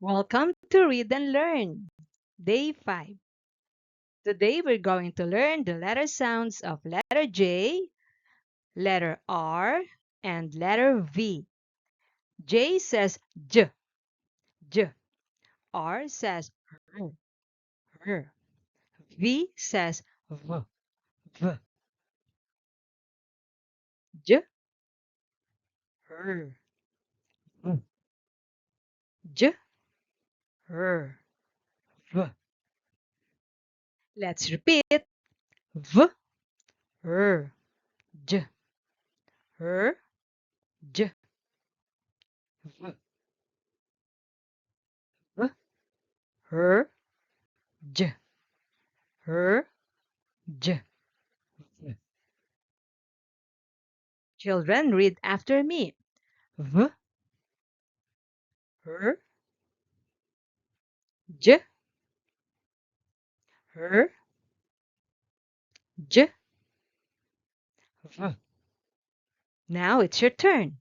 Welcome to Read and Learn, Day 5. Today we're going to learn the letter sounds of letter J, letter R, and letter V. J says J, J. R says R, R. V says V, V. J, R, V. J, R, V. Let's repeat. V, R, J, R, J, V, V, R, J, R, J. Children, read after me. V, R, J, R, J, V. Now it's your turn.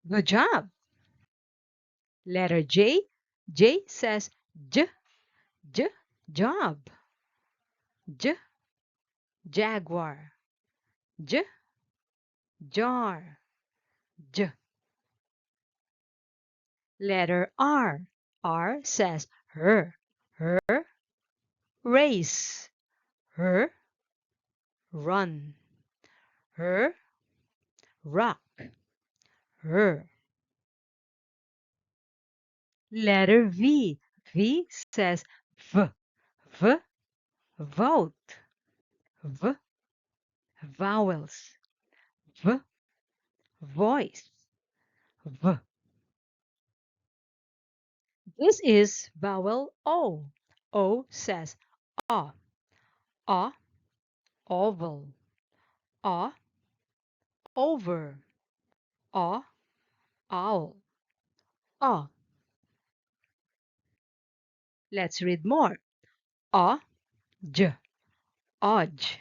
Good job. Letter J. J says J, J, job. J, jaguar. J, jar. J. Letter R. R says her, her, race. Her, run. Her, rock. Her. Letter V. V says V, V, vote. V, vowels. V, voice. V. This is vowel O. O says A. A, oval. A, over. A, owl. A. Let's read more. A, j, odge.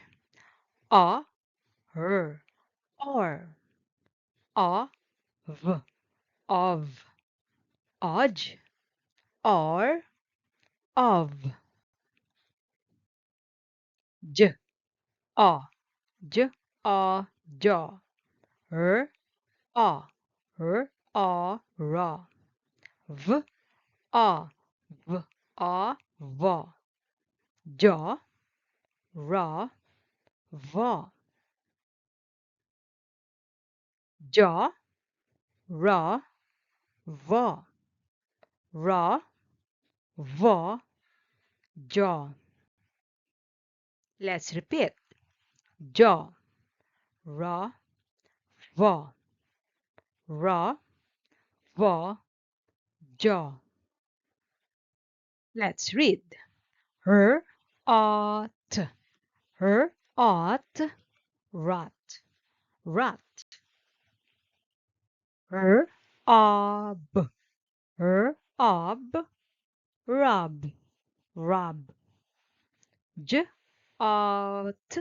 A, her, or. A, v, of. Odge, or, of. J, a, j, a, jaw. Her, a, her, a, raw. V, a, v, a, va. Jaw, raw, va. Jaw, raw, va. Raw, va, jaw. Let's repeat. Jaw, raw, va. Raw, va, jaw. Let's read. Her, ought. Her, ought, rat. Rat. Her, ob. Her, ob, rub. Rub. J, ought.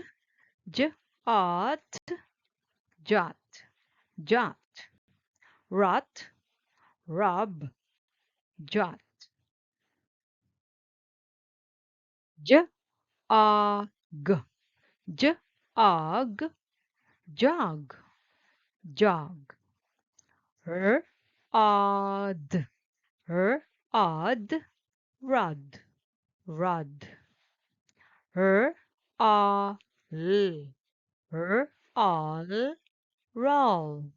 J, ought, jot. Jot. Rot, rub, jot. J, og. J, og, jog. Jog. Her, odd. Her, odd, rod. Rod. Her, all. Her, all, roll.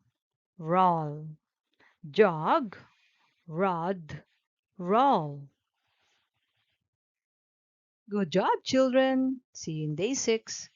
Roll. Jog, rod, roll. Good job, children. See you in day 6.